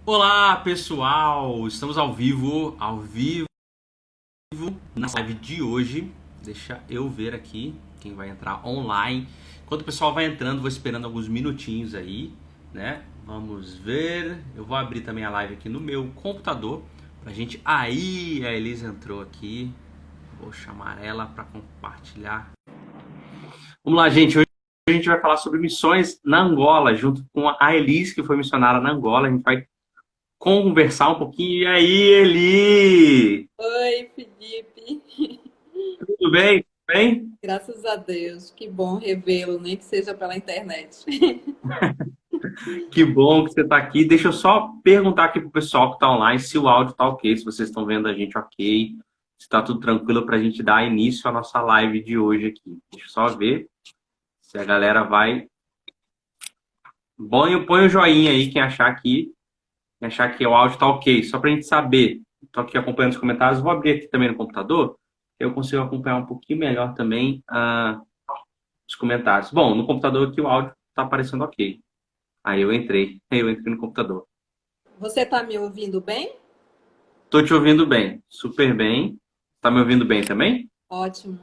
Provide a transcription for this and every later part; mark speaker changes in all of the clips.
Speaker 1: Olá, pessoal! Estamos ao vivo na live de hoje. Deixa eu ver aqui quem vai entrar online. Enquanto o pessoal vai entrando, vou esperando alguns minutinhos aí, né? Vamos ver. Eu vou abrir também a live aqui no meu computador pra gente. Aí, a Elisa entrou aqui. Vou chamar ela para compartilhar. Vamos lá, gente. Hoje a gente vai falar sobre missões na Angola, junto com a Elise, que foi missionária na Angola. A gente vai conversar um pouquinho. E aí, Eli?
Speaker 2: Oi, Felipe.
Speaker 1: Tudo bem? Tudo bem?
Speaker 2: Graças a Deus. Que bom revê-lo, nem que seja pela internet.
Speaker 1: Que bom que você está aqui. Deixa eu só perguntar aqui pro pessoal que está online se o áudio está ok, se vocês estão vendo a gente ok, se está tudo tranquilo para a gente dar início à nossa live de hoje aqui. Deixa eu só ver se a galera vai. Põe o joinha aí quem achar que o áudio está ok, só para a gente saber. Estou aqui acompanhando os comentários. Vou abrir aqui também no computador. Eu consigo acompanhar um pouquinho melhor também os comentários. Bom, no computador aqui o áudio está aparecendo ok. Aí eu entrei no computador.
Speaker 2: Você está me ouvindo bem?
Speaker 1: Tô te ouvindo bem, super bem. Tá me ouvindo bem também?
Speaker 2: Ótimo.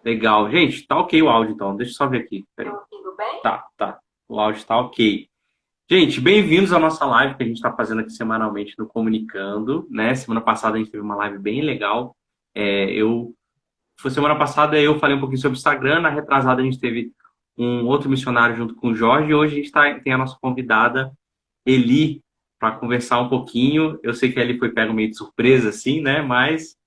Speaker 1: Legal. Gente, tá ok o áudio então. Deixa eu só ver aqui. Peraí.
Speaker 2: Tá ouvindo bem?
Speaker 1: Tá. O áudio tá ok. Gente, bem-vindos à nossa live que a gente está fazendo aqui semanalmente no Comunicando, né? Semana passada a gente teve uma live bem legal. Foi semana passada eu falei um pouquinho sobre o Instagram, na retrasada a gente teve um outro missionário junto com o Jorge, e hoje a gente tem a nossa convidada, Eli, para conversar um pouquinho. Eu sei que a Eli foi pega meio de surpresa, assim, né? Mas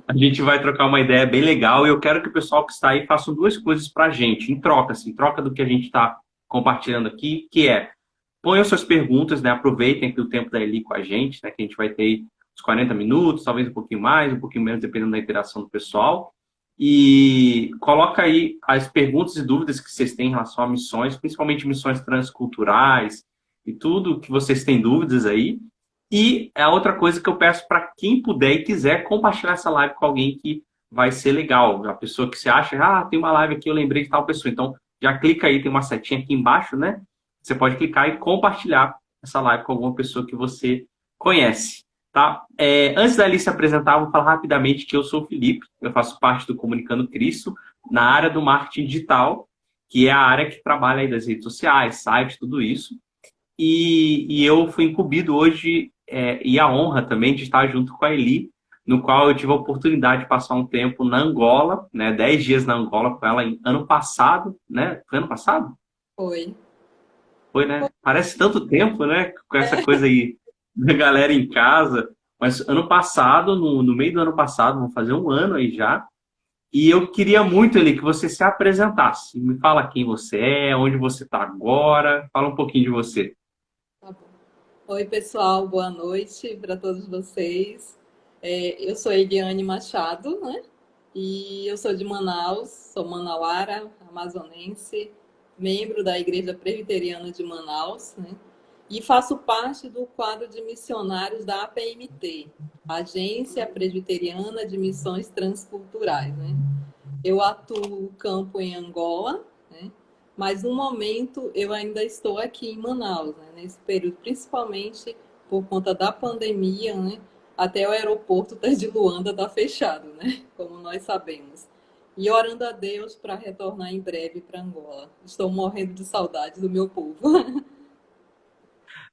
Speaker 1: a gente vai trocar uma ideia bem legal e eu quero que o pessoal que está aí faça duas coisas para a gente, em troca, assim, em troca do que a gente está compartilhando aqui, que é ponham suas perguntas, né? Aproveitem aqui o tempo da Eli com a gente, né? Que a gente vai ter uns 40 minutos, talvez um pouquinho mais, um pouquinho menos, dependendo da interação do pessoal. E coloca aí as perguntas e dúvidas que vocês têm em relação a missões, principalmente missões transculturais e tudo que vocês têm dúvidas aí. E a outra coisa que eu peço para quem puder e quiser compartilhar essa live com alguém que vai ser legal. A pessoa que você acha, tem uma live aqui, eu lembrei de tal pessoa. Então, já clica aí, tem uma setinha aqui embaixo, né? Você pode clicar e compartilhar essa live com alguma pessoa que você conhece, tá? Antes da Alice se apresentar, eu vou falar rapidamente que eu sou o Felipe, eu faço parte do Comunicando Cristo, na área do marketing digital, que é a área que trabalha aí das redes sociais, sites, tudo isso. E eu fui incumbido hoje, e a honra também de estar junto com a Eli, no qual eu tive a oportunidade de passar um tempo na Angola, né, 10 dias na Angola com ela ano passado, né? Foi ano passado?
Speaker 2: Oi.
Speaker 1: Foi, né? Parece tanto tempo, né? Com essa coisa aí da galera em casa. Mas ano passado, no meio do ano passado, vamos fazer um ano aí já. E eu queria muito, Eli, que você se apresentasse. Me fala quem você é, onde você está agora. Fala um pouquinho de você.
Speaker 2: Tá bom. Oi, pessoal. Boa noite para todos vocês. Eu sou Eliane Machado, né? E eu sou de Manaus, sou manauara, amazonense, membro da Igreja Presbiteriana de Manaus, né? E faço parte do quadro de missionários da APMT, Agência Presbiteriana de Missões Transculturais, né? Eu atuo no campo em Angola, né? Mas no momento eu ainda estou aqui em Manaus, né? Nesse período, principalmente por conta da pandemia, né? Até o aeroporto de Luanda está fechado, né? Como nós sabemos. E orando a Deus para retornar em breve para Angola. Estou morrendo de saudade do meu povo.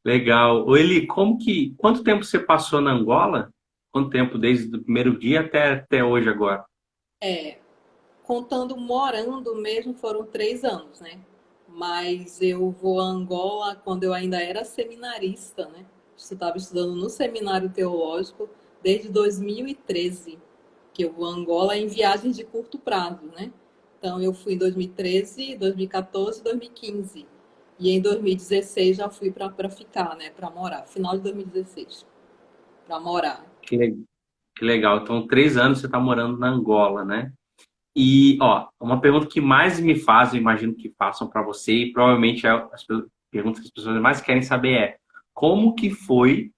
Speaker 1: Legal. Ô, Eli, quanto tempo você passou na Angola? Quanto tempo desde o primeiro dia até hoje agora?
Speaker 2: Contando morando mesmo, foram 3 anos, né? Mas eu vou a Angola quando eu ainda era seminarista, né? Estava estudando no seminário teológico desde 2013, que eu vou a Angola em viagens de curto prazo, né? Então eu fui em 2013, 2014, 2015. E em 2016 já fui para ficar, né? Para morar. Final de 2016, para morar.
Speaker 1: Que, le- que legal. Então, 3 anos você está morando na Angola, né? E, ó, uma pergunta que mais me fazem, eu imagino que façam para você, e provavelmente perguntas que as pessoas mais querem saber como que foi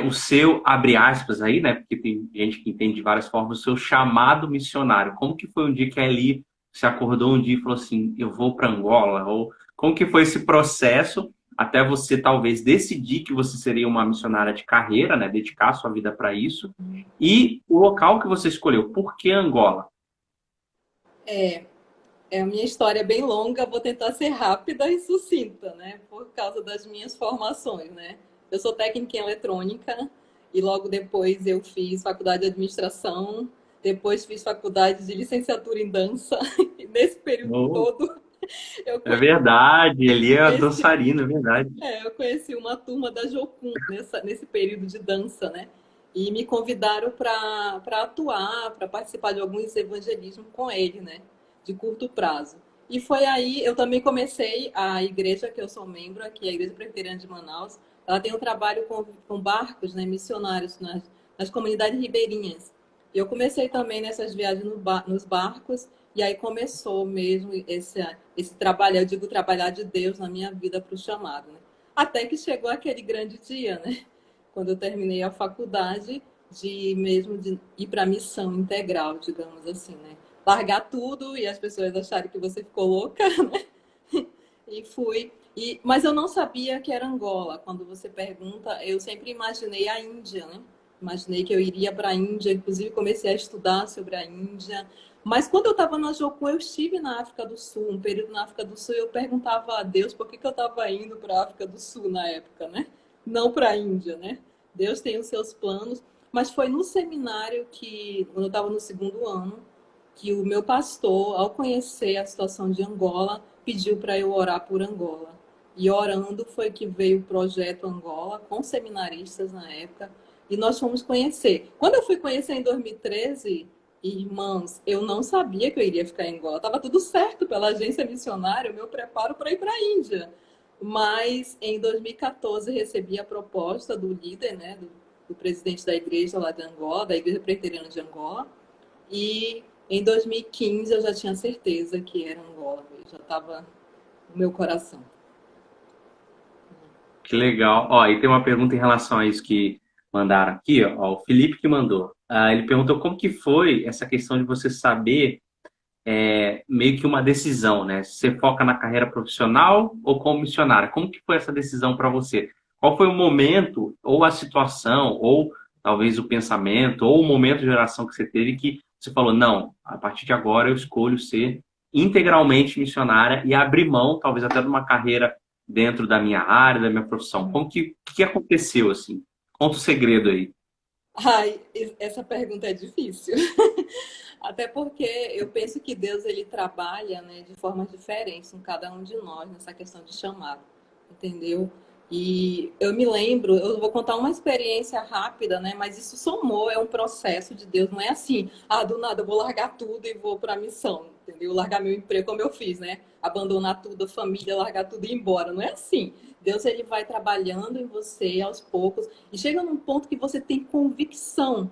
Speaker 1: o seu, abre aspas aí, né? Porque tem gente que entende de várias formas, o seu chamado missionário. Como que foi um dia que a Eli se acordou um dia e falou assim, eu vou para Angola? Ou como que foi esse processo até você talvez decidir que você seria uma missionária de carreira, né? Dedicar sua vida para isso. E o local que você escolheu, por que Angola?
Speaker 2: É, a minha história é bem longa, vou tentar ser rápida e sucinta, né? Por causa das minhas formações, né? Eu sou técnica em eletrônica e logo depois eu fiz faculdade de administração, depois fiz faculdade de licenciatura em dança. E nesse período
Speaker 1: Oh,
Speaker 2: todo eu
Speaker 1: é verdade, ele é
Speaker 2: conheci,
Speaker 1: dançarino, é verdade.
Speaker 2: eu conheci uma turma da Jocum nesse período de dança, né? E me convidaram para atuar, para participar de alguns evangelismos com ele, né? De curto prazo. E foi aí, eu também comecei a igreja que eu sou membro aqui, a Igreja Presbiteriana de Manaus. Ela tem um trabalho com barcos, né, missionários nas comunidades ribeirinhas. E eu comecei também nessas viagens nos barcos, e aí começou mesmo esse trabalho, eu digo trabalhar de Deus na minha vida para o chamado, né? Até que chegou aquele grande dia, né? Quando eu terminei a faculdade, de ir para a missão integral, digamos assim, né? Largar tudo e as pessoas acharem que você ficou louca, né? E fui. Mas eu não sabia que era Angola. Quando você pergunta, eu sempre imaginei a Índia, né? Imaginei que eu iria para a Índia, inclusive comecei a estudar sobre a Índia. Mas quando eu estava na Jocum, eu estive na África do Sul, um período na África do Sul, e eu perguntava a Deus por que eu estava indo para a África do Sul na época, né? Não para a Índia, né? Deus tem os seus planos. Mas foi no seminário que, quando eu estava no segundo ano, que o meu pastor, ao conhecer a situação de Angola, pediu para eu orar por Angola. E orando foi que veio o projeto Angola, com seminaristas na época, e nós fomos conhecer. Quando eu fui conhecer em 2013, irmãos, eu não sabia que eu iria ficar em Angola. Estava tudo certo pela agência missionária, o meu preparo para ir para a Índia. Mas em 2014 recebi a proposta do líder, né, do presidente da igreja lá de Angola, da Igreja Presbiteriana de Angola, e em 2015 eu já tinha certeza que era Angola, já estava no meu coração.
Speaker 1: Que legal. Ó, e tem uma pergunta em relação a isso que mandaram aqui, ó, o Felipe que mandou. Ele perguntou como que foi essa questão de você saber meio que uma decisão, né? Se você foca na carreira profissional ou como missionária. Como que foi essa decisão para você? Qual foi o momento, ou a situação, ou talvez o pensamento, ou o momento de oração que você teve que você falou, não, a partir de agora eu escolho ser integralmente missionária e abrir mão, talvez até de uma carreira dentro da minha área, da minha profissão. Como que aconteceu assim? Conta o segredo aí.
Speaker 2: Ai, essa pergunta é difícil. Até porque eu penso que Deus ele trabalha, né, de formas diferentes em cada um de nós nessa questão de chamado, entendeu? E eu me lembro, eu vou contar uma experiência rápida, né? Mas isso somou, é um processo de Deus, não é assim, do nada eu vou largar tudo e vou para a missão, entendeu? Largar meu emprego como eu fiz, né? Abandonar tudo, a família, largar tudo e ir embora, não é assim. Deus ele vai trabalhando em você aos poucos e chega num ponto que você tem convicção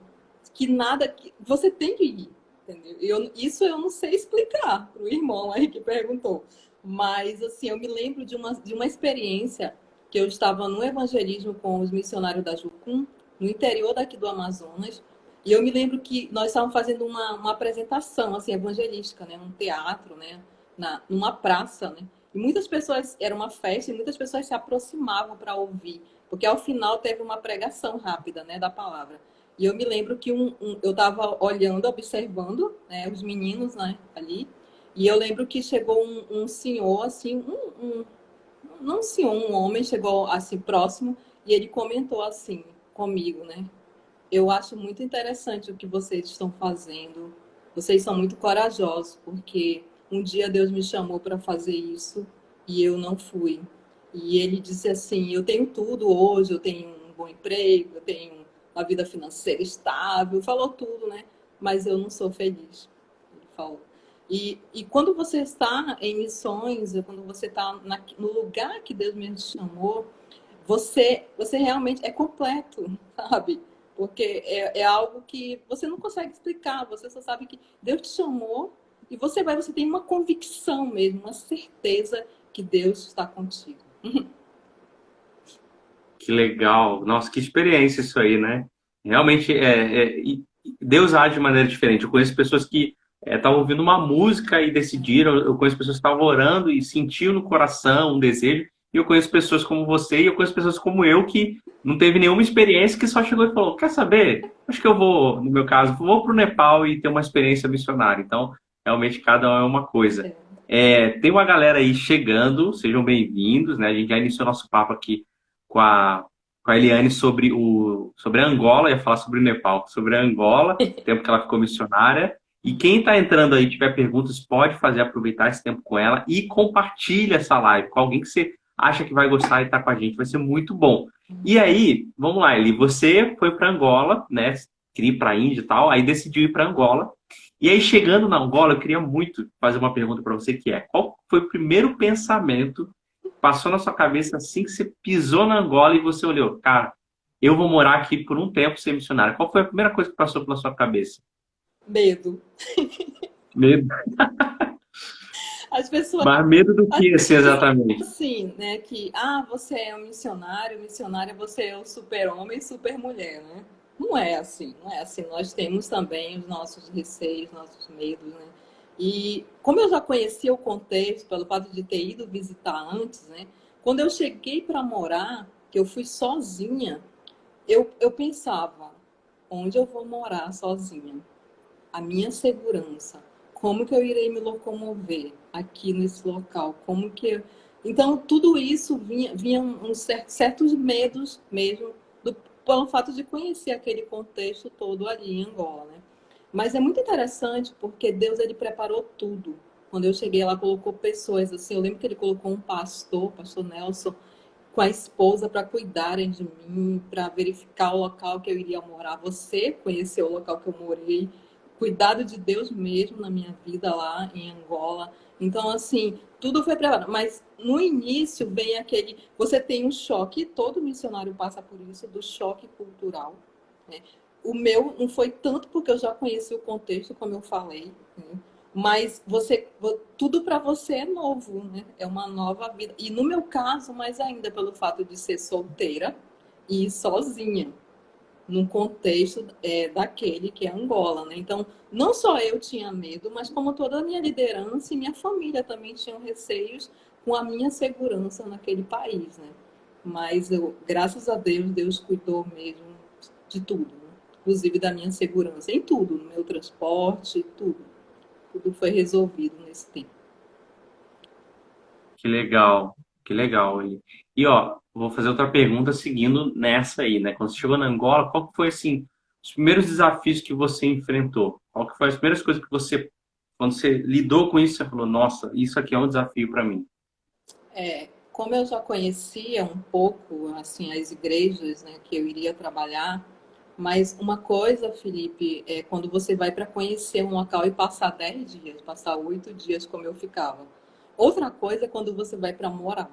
Speaker 2: que nada, que você tem que ir, entendeu? Isso eu não sei explicar para o irmão aí que perguntou, mas assim, eu me lembro de uma experiência que eu estava no evangelismo com os missionários da Jucum, no interior daqui do Amazonas, e eu me lembro que nós estávamos fazendo uma apresentação assim, evangelística, né? Num teatro, né? Numa praça, né? E muitas pessoas, era uma festa, e muitas pessoas se aproximavam para ouvir, porque ao final teve uma pregação rápida, né, da palavra. E eu me lembro que eu estava olhando, observando, né, os meninos, né, ali, e eu lembro que chegou um senhor, assim, não um senhor, um homem, chegou assim próximo, e ele comentou assim comigo, né, eu acho muito interessante o que vocês estão fazendo. Vocês são muito corajosos, porque um dia Deus me chamou para fazer isso e eu não fui. E ele disse assim: eu tenho tudo hoje, eu tenho um bom emprego, eu tenho uma vida financeira estável, falou tudo, né? Mas eu não sou feliz. Ele falou. E quando você está em missões, ou quando você está no lugar que Deus me chamou, você realmente é completo, sabe? Porque é algo que você não consegue explicar, você só sabe que Deus te chamou e você tem uma convicção mesmo, uma certeza que Deus está contigo.
Speaker 1: Que legal. Nossa, que experiência isso aí, né? Realmente, Deus age de maneira diferente. Eu conheço pessoas que estavam ouvindo uma música e decidiram. Eu conheço pessoas que estavam orando e sentiam no coração um desejo e eu conheço pessoas como você, e eu conheço pessoas como eu que não teve nenhuma experiência, que só chegou e falou, quer saber? Acho que eu vou, no meu caso, vou para o Nepal e ter uma experiência missionária. Então, realmente, cada um é uma coisa.
Speaker 2: É.
Speaker 1: Tem uma galera aí chegando, sejam bem-vindos, né? A gente já iniciou nosso papo aqui com a Eliane sobre a Angola, ia falar sobre o Nepal, sobre a Angola, o tempo que ela ficou missionária. E quem está entrando aí, tiver perguntas, pode fazer, aproveitar esse tempo com ela e compartilha essa live com alguém que você acha que vai gostar e está com a gente. Vai ser muito bom. E aí, vamos lá, Eli, você foi para Angola, né? Queria ir para a Índia e tal, aí decidiu ir para Angola. E aí, chegando na Angola, eu queria muito fazer uma pergunta para você, que é, qual foi o primeiro pensamento que passou na sua cabeça assim que você pisou na Angola e você olhou, cara, eu vou morar aqui por um tempo ser missionário. Qual foi a primeira coisa que passou pela sua cabeça?
Speaker 2: Medo.
Speaker 1: Medo.
Speaker 2: As pessoas,
Speaker 1: Mas medo do
Speaker 2: as
Speaker 1: que, assim,
Speaker 2: pessoas
Speaker 1: exatamente?
Speaker 2: assim, né, que você é um missionário, missionária você é o super-homem, super-mulher, né? Não é assim, não é assim. Nós temos também os nossos receios, nossos medos, né? E como eu já conhecia o contexto, pelo fato de ter ido visitar antes, né? Quando eu cheguei para morar, que eu fui sozinha, eu pensava, onde eu vou morar sozinha? A minha segurança, como que eu irei me locomover aqui nesse local, como que eu... Então, tudo isso vinha certos medos mesmo, pelo fato de conhecer aquele contexto todo ali em Angola, né? Mas é muito interessante porque Deus, ele preparou tudo. Quando eu cheguei lá, colocou pessoas, assim, eu lembro que ele colocou um pastor, pastor Nelson, com a esposa para cuidarem de mim, para verificar o local que eu iria morar. Você conheceu o local que eu morei, cuidado de Deus mesmo na minha vida lá em Angola. Então, assim, tudo foi preparado. Mas no início vem aquele. Você tem um choque, todo missionário passa por isso, do choque cultural. Né? O meu não foi tanto porque eu já conheci o contexto, como eu falei, né? Mas tudo para você é novo, né? É uma nova vida. E no meu caso, mais ainda pelo fato de ser solteira e sozinha, num contexto daquele que é Angola, né? Então, não só eu tinha medo, mas como toda a minha liderança e minha família também tinham receios com a minha segurança naquele país, né? Mas graças a Deus, Deus cuidou mesmo de tudo, né? Inclusive da minha segurança, em tudo, no meu transporte, tudo. Tudo foi resolvido nesse tempo.
Speaker 1: Que legal, que legal. E ó, vou fazer outra pergunta seguindo nessa aí, né? Quando você chegou na Angola, qual que foi, assim, os primeiros desafios que você enfrentou? Qual que foi as primeiras coisas que você, quando você lidou com isso, você falou, nossa, isso aqui é um desafio para mim?
Speaker 2: Como eu já conhecia um pouco assim as igrejas, né, que eu iria trabalhar, mas uma coisa, Felipe, é quando você vai para conhecer um local e passar 10 dias, passar 8 dias como eu ficava. Outra coisa é quando você vai para morar.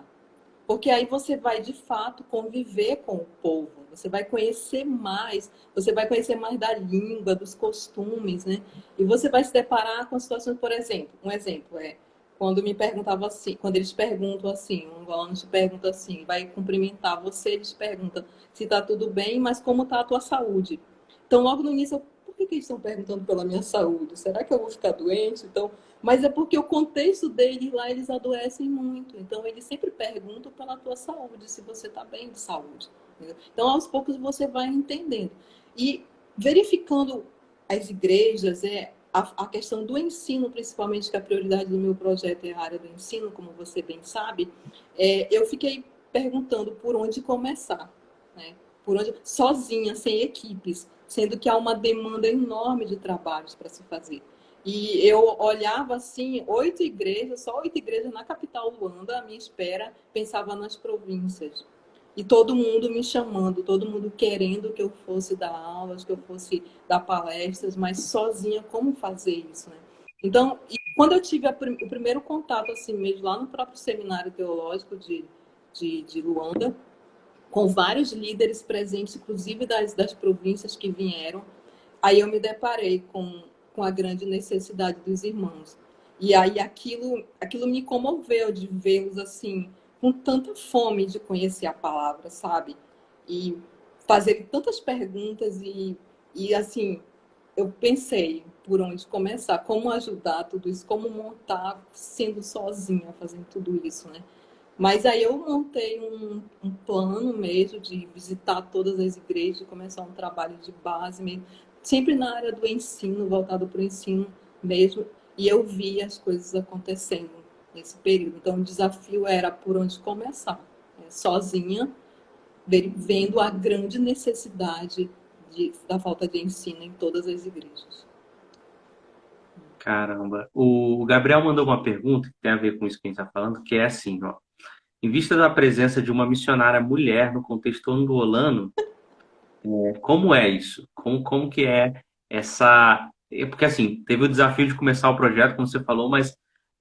Speaker 2: Porque aí você vai de fato conviver com o povo, você vai conhecer mais, você vai conhecer mais da língua, dos costumes, né? E você vai se deparar com situações, por exemplo, um exemplo é quando me perguntava assim, quando eles perguntam assim, um angolano te pergunta assim, vai cumprimentar você, eles perguntam se está tudo bem, mas como está a tua saúde? Então, logo no início, por que eles estão perguntando pela minha saúde? Será que eu vou ficar doente? Então, mas é porque o contexto deles lá, eles adoecem muito. Então, eles sempre perguntam pela tua saúde, se você está bem de saúde. Entendeu? Então, aos poucos, você vai entendendo. E verificando as igrejas, a questão do ensino, principalmente, que a prioridade do meu projeto é a área do ensino, como você bem sabe, eu fiquei perguntando por onde começar, né? Por onde, sozinha, sem equipes, sendo que há uma demanda enorme de trabalhos para se fazer. E eu olhava assim, 8 igrejas, só 8 igrejas na capital Luanda, à minha espera, pensava nas províncias. E todo mundo me chamando, todo mundo querendo que eu fosse dar aulas, que eu fosse dar palestras, mas sozinha, como fazer isso, né? Então, quando eu tive o primeiro contato, assim mesmo, lá no próprio seminário teológico de Luanda, com vários líderes presentes, inclusive das províncias que vieram, aí eu me deparei com a grande necessidade dos irmãos. E aí aquilo me comoveu de vê-los assim, com tanta fome de conhecer a palavra, sabe? E fazer tantas perguntas e assim, eu pensei por onde começar, como ajudar tudo isso, como montar sendo sozinha, fazendo tudo isso, né? Mas aí eu montei um plano mesmo de visitar todas as igrejas, de começar um trabalho de base mesmo, sempre na área do ensino, voltado para o ensino mesmo, e eu vi as coisas acontecendo nesse período. Então o desafio era por onde começar, né? Sozinha, vendo a grande necessidade da falta de ensino em todas as igrejas.
Speaker 1: Caramba. O Gabriel mandou uma pergunta que tem a ver com isso que a gente está falando, que é assim, ó. Em vista da presença de uma missionária mulher no contexto angolano, como é isso? Como que é essa... Porque, assim, teve o desafio de começar o projeto, como você falou, mas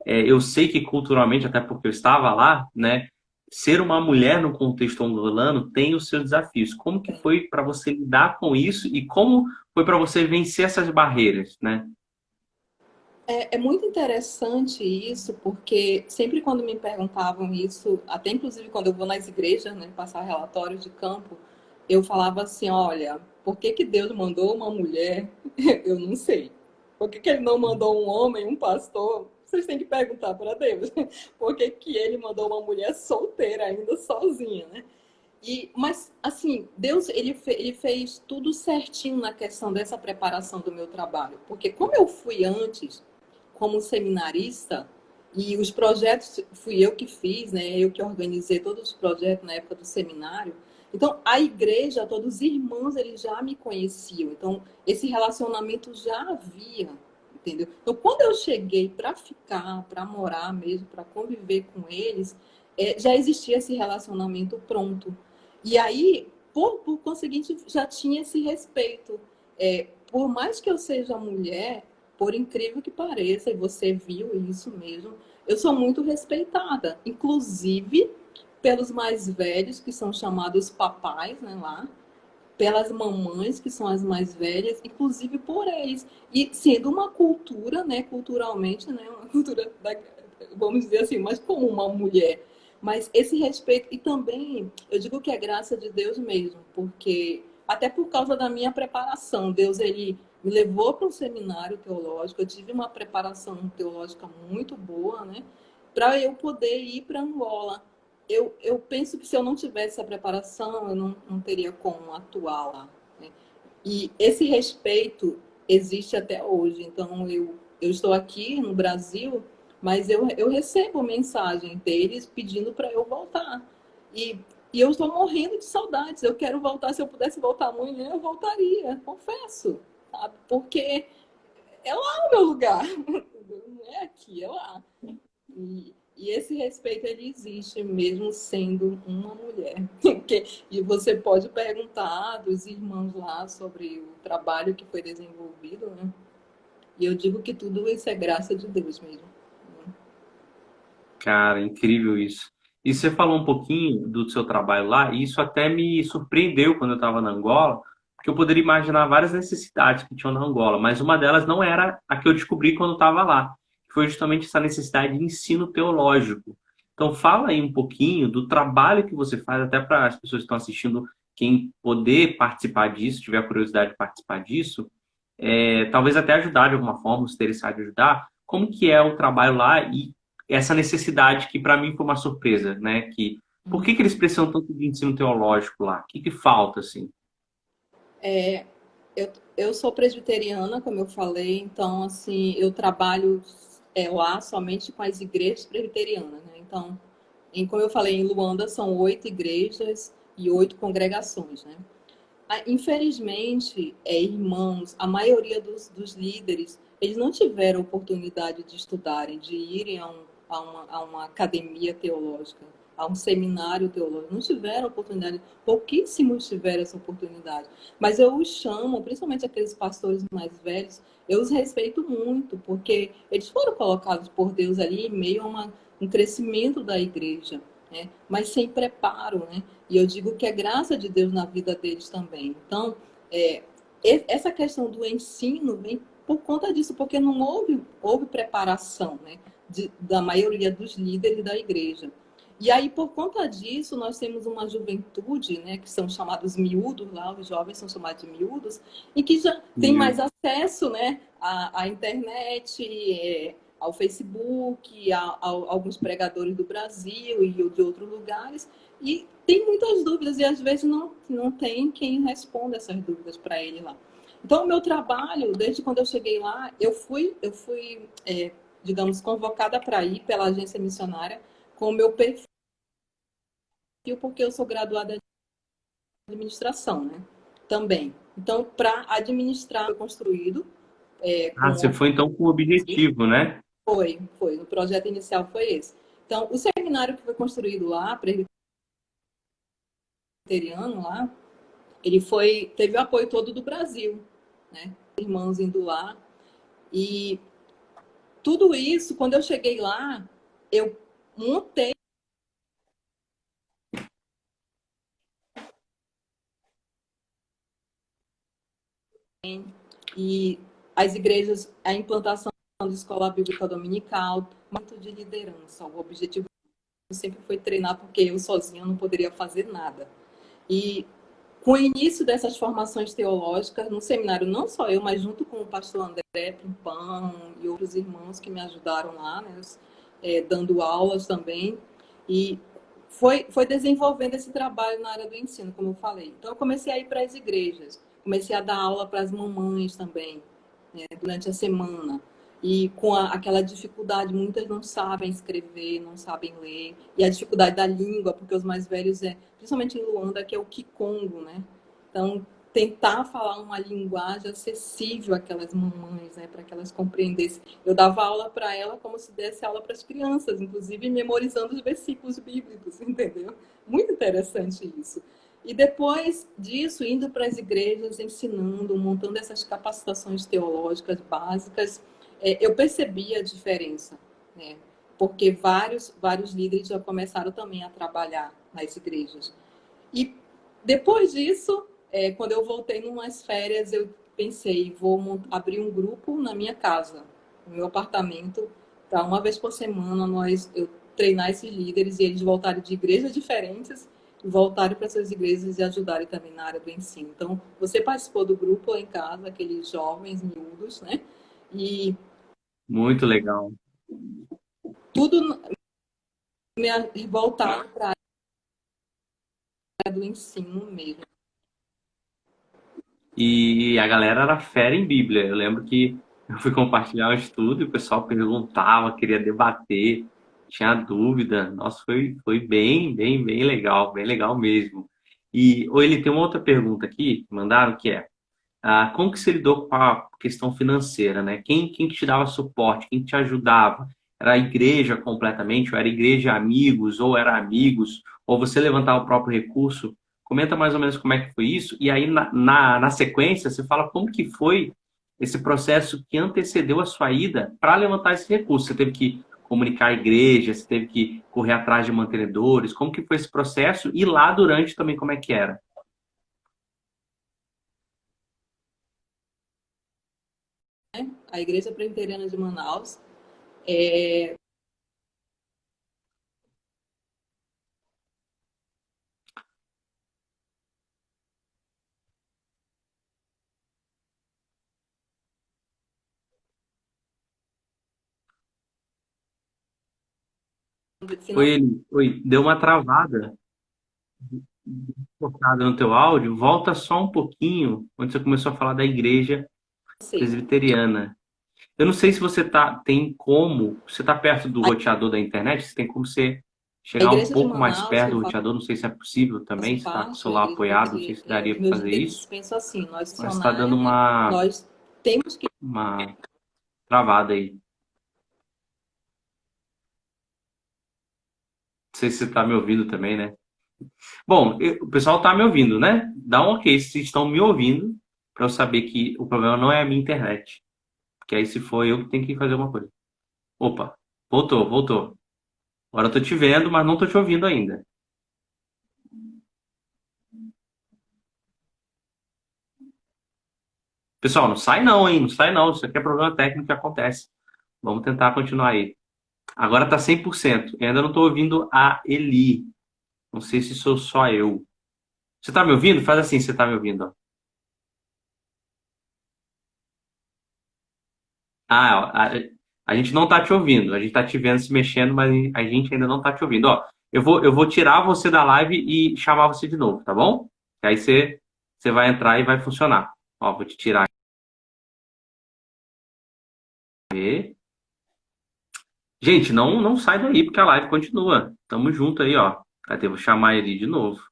Speaker 1: eu sei que culturalmente, até porque eu estava lá, né? Ser uma mulher no contexto angolano tem os seus desafios. Como que foi para você lidar com isso e como foi para você vencer essas barreiras, né?
Speaker 2: É muito interessante isso, porque sempre quando me perguntavam isso, até inclusive quando eu vou nas igrejas, né, passar relatórios de campo, eu falava assim, olha, por que que Deus mandou uma mulher? Eu não sei. Por que que ele não mandou um homem, um pastor? Vocês têm que perguntar para Deus. Por que que ele mandou uma mulher solteira ainda sozinha, né? Mas, assim, Deus, ele fez tudo certinho na questão dessa preparação do meu trabalho. Porque como eu fui antes, como seminarista, e os projetos fui eu que fiz, né? Eu que organizei todos os projetos na época do seminário. Então, a igreja, todos os irmãos, eles já me conheciam. Então, esse relacionamento já havia, entendeu? Então, quando eu cheguei para ficar, para morar mesmo, para conviver com eles, já existia esse relacionamento pronto. E aí, por conseguinte, já tinha esse respeito. Por mais que eu seja mulher, por incrível que pareça, e você viu isso mesmo, eu sou muito respeitada, inclusive pelos mais velhos, que são chamados papais, né, lá, pelas mamães, que são as mais velhas, inclusive por eles. E sendo uma cultura, né, culturalmente, né, uma cultura, vamos dizer assim, mas como uma mulher. Mas esse respeito, e também, eu digo que é graça de Deus mesmo, porque até por causa da minha preparação, Deus, ele me levou para um seminário teológico, eu tive uma preparação teológica muito boa, né, para eu poder ir para Angola. Eu penso que se eu não tivesse essa preparação, eu não teria como atuar lá, né? E esse respeito existe até hoje. Então, eu estou aqui no Brasil, mas eu recebo mensagem deles pedindo para eu voltar. E, e eu estou morrendo de saudades. Eu quero voltar. Se eu pudesse voltar amanhã, eu voltaria, confesso, sabe? Porque é lá o meu lugar. Não é aqui, é lá. E esse respeito ele existe mesmo sendo uma mulher. E você pode perguntar dos irmãos lá sobre o trabalho que foi desenvolvido, né? E eu digo que tudo isso é graça de Deus mesmo.
Speaker 1: Cara, incrível isso. E você falou um pouquinho do seu trabalho lá, e isso até me surpreendeu quando eu estava na Angola, porque eu poderia imaginar várias necessidades que tinham na Angola, mas uma delas não era a que eu descobri quando eu estava lá, que foi justamente essa necessidade de ensino teológico. Então, fala aí um pouquinho do trabalho que você faz, até para as pessoas que estão assistindo, quem poder participar disso, tiver curiosidade de participar disso, talvez até ajudar de alguma forma, se interessar de ajudar, como que é o trabalho lá e essa necessidade que para mim foi uma surpresa, né? Que por que eles precisam tanto de ensino teológico lá? O que falta assim?
Speaker 2: Eu sou presbiteriana, como eu falei, então assim eu trabalho lá somente com as igrejas presbiterianas, né? Então, como eu falei, em Luanda são 8 igrejas e 8 congregações, né? Infelizmente, irmãos, a maioria dos líderes, eles não tiveram oportunidade de estudarem, de irem a uma academia teológica, a um seminário teológico. Não tiveram oportunidade, pouquíssimos tiveram essa oportunidade. Mas eu os chamo, principalmente aqueles pastores mais velhos, eu os respeito muito, porque eles foram colocados por Deus ali em meio a um crescimento da igreja, né? Mas sem preparo, né? E eu digo que é graça de Deus na vida deles também. Então, é, essa questão do ensino vem por conta disso, porque não houve preparação, né, da maioria dos líderes da igreja. E aí, por conta disso, nós temos uma juventude, né, que são chamados miúdos lá, os jovens são chamados de miúdos, e que já tem mais acesso, né, à internet, ao Facebook, alguns pregadores do Brasil e de outros lugares, e tem muitas dúvidas, e às vezes não tem quem responda essas dúvidas para ele lá. Então, o meu trabalho, desde quando eu cheguei lá, digamos, convocada para ir pela agência missionária com o meu perfil, porque eu sou graduada em administração, né? Também. Então, para administrar, foi construído
Speaker 1: Ah, você foi então com o objetivo, né?
Speaker 2: Foi. O projeto inicial foi esse. Então, o seminário que foi construído lá, presbiteriano lá, teve o apoio todo do Brasil, né? Irmãos indo lá. E tudo isso, quando eu cheguei lá, eu montei e as igrejas, a implantação da escola bíblica dominical, muito de liderança. O objetivo sempre foi treinar, porque eu sozinha não poderia fazer nada. E com o início dessas formações teológicas no seminário, não só eu, mas junto com o pastor André Pimpão e outros irmãos que me ajudaram lá, né, dando aulas também, e foi desenvolvendo esse trabalho na área do ensino, como eu falei. Então, eu comecei a ir para as igrejas, comecei a dar aula para as mamães também, né, durante a semana. E com aquela dificuldade, muitas não sabem escrever, não sabem ler, e a dificuldade da língua, porque os mais velhos, principalmente em Luanda, que é o Kikongo, né? Então, tentar falar uma linguagem acessível àquelas mamães, né, para que elas compreendessem. Eu dava aula para ela como se desse aula para as crianças, inclusive memorizando os versículos bíblicos, entendeu? Muito interessante isso. E depois disso, indo para as igrejas, ensinando, montando essas capacitações teológicas básicas, eu percebi a diferença, né? Porque vários líderes já começaram também a trabalhar nas igrejas. E depois disso, quando eu voltei numas férias, eu pensei, vou abrir um grupo na minha casa, no meu apartamento, para uma vez por semana eu treinar esses líderes e eles voltarem de igrejas diferentes e voltarem para suas igrejas e ajudarem também na área do ensino. Então, você participou do grupo lá em casa, aqueles jovens miúdos, né? E
Speaker 1: Muito legal.
Speaker 2: tudo voltado para a área do ensino mesmo.
Speaker 1: E a galera era fera em Bíblia. Eu lembro que eu fui compartilhar um estudo e o pessoal perguntava, queria debater, tinha dúvida. Nossa, foi bem bem legal mesmo. E ou ele tem uma outra pergunta aqui que mandaram que é como que você lidou com a questão financeira, né? Quem que te dava suporte, quem que te ajudava? Era a igreja completamente, ou era igreja amigos, ou era amigos, ou você levantava o próprio recurso? Comenta mais ou menos como é que foi isso, e aí na sequência você fala como que foi esse processo que antecedeu a sua ida para levantar esse recurso. Você teve que comunicar a igreja, você teve que correr atrás de mantenedores, como que foi esse processo? E lá durante também como é que era?
Speaker 2: A Igreja Presbiteriana de Manaus
Speaker 1: Oi, deu uma travada. Focada no teu áudio, volta só um pouquinho, onde você começou a falar da igreja
Speaker 2: financeira.
Speaker 1: presbiteriana. Eu não sei se você tá perto do roteador da internet, se tem como você
Speaker 2: A
Speaker 1: chegar um
Speaker 2: Igreja de
Speaker 1: pouco mais
Speaker 2: Manaus, que
Speaker 1: perto
Speaker 2: eu
Speaker 1: do roteador, não sei se é possível também,
Speaker 2: faço
Speaker 1: se está com o
Speaker 2: parte, a
Speaker 1: celular
Speaker 2: Igreja
Speaker 1: apoiado, não sei
Speaker 2: Presbiteriana,
Speaker 1: se daria para
Speaker 2: meus
Speaker 1: fazer
Speaker 2: líderes
Speaker 1: isso,
Speaker 2: pensam assim, nós
Speaker 1: mas está dando
Speaker 2: funcionários, né, nós temos que
Speaker 1: uma travada aí. Não sei se você está me ouvindo também, né? Bom, o pessoal está me ouvindo, né? Dá um ok se estão me ouvindo, para eu saber que o problema não é a minha internet. Porque aí se for eu que tenho que fazer uma coisa. Opa, voltou. Agora eu tô te vendo, mas não tô te ouvindo ainda. Pessoal, não sai não, hein? Não sai não. Isso aqui é problema técnico que acontece. Vamos tentar continuar aí. Agora tá 100%. Eu ainda não tô ouvindo a Eli. Não sei se sou só eu. Você tá me ouvindo? Faz assim, você tá me ouvindo, ó. Ah, ó, A gente não tá te ouvindo. A gente tá te vendo se mexendo, mas a gente ainda não tá te ouvindo. Ó, eu vou tirar você da live e chamar você de novo, tá bom? Aí você vai entrar e vai funcionar. Ó, vou te tirar aqui. Gente, não sai daí, porque a live continua. Tamo junto aí, ó. Cadê? Vou chamar ele de novo.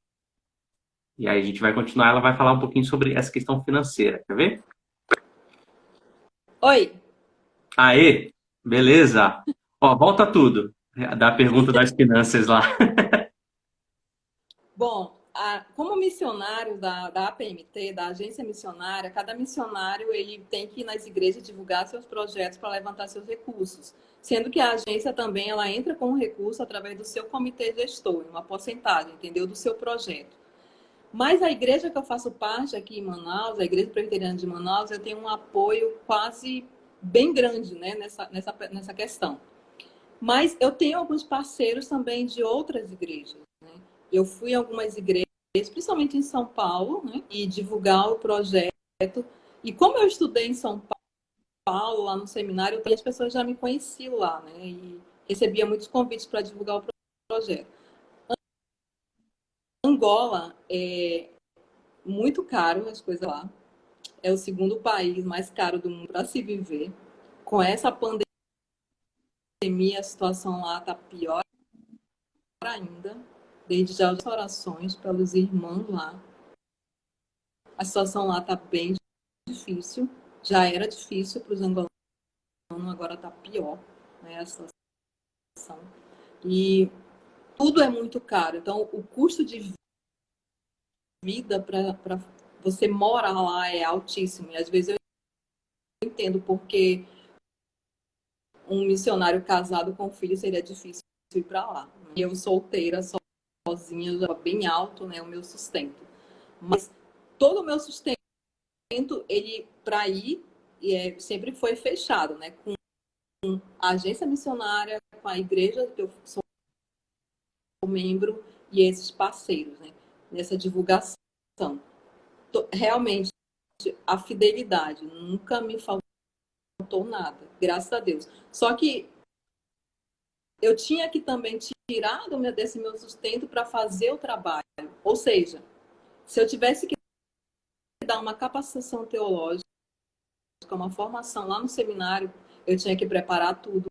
Speaker 1: E aí a gente vai continuar. Ela vai falar um pouquinho sobre essa questão financeira. Quer ver?
Speaker 2: Oi.
Speaker 1: Aê! Beleza. Ó, volta tudo. Da pergunta das finanças lá.
Speaker 2: Bom, como missionário da APMT, da agência missionária, cada missionário ele tem que ir nas igrejas divulgar seus projetos para levantar seus recursos, sendo que a agência também ela entra com o recurso através do seu comitê gestor, uma porcentagem, entendeu, do seu projeto. Mas a igreja que eu faço parte aqui em Manaus, a Igreja Presbiteriana de Manaus, eu tenho um apoio quase bem grande, né, nessa questão. Mas eu tenho alguns parceiros também de outras igrejas. Eu fui em algumas igrejas, principalmente em São Paulo, né, e divulgar o projeto. E como eu estudei em São Paulo, lá no seminário, as pessoas já me conheciam lá, né, e recebia muitos convites para divulgar o projeto. Angola é muito caro as coisas lá. É o segundo país mais caro do mundo para se viver. Com essa pandemia, a situação lá está pior ainda. Desde já as orações pelos irmãos lá. A situação lá está bem difícil. Já era difícil para os angolanos, agora está pior, né, a situação. E tudo é muito caro. Então, o custo de vida para você morar lá é altíssimo. E às vezes eu entendo porque um missionário casado com filho seria difícil ir para lá. Eu solteira, sozinha, já bem alto, né, o meu sustento. Mas todo o meu sustento, ele para ir, sempre foi fechado, né, com a agência missionária, com a igreja que eu sou membro e esses parceiros, né, nessa divulgação. Realmente, a fidelidade nunca me faltou nada, graças a Deus. Só que eu tinha que também tirar desse meu sustento para fazer o trabalho. Ou seja, se eu tivesse que dar uma capacitação teológica, uma formação lá no seminário, eu tinha que preparar tudo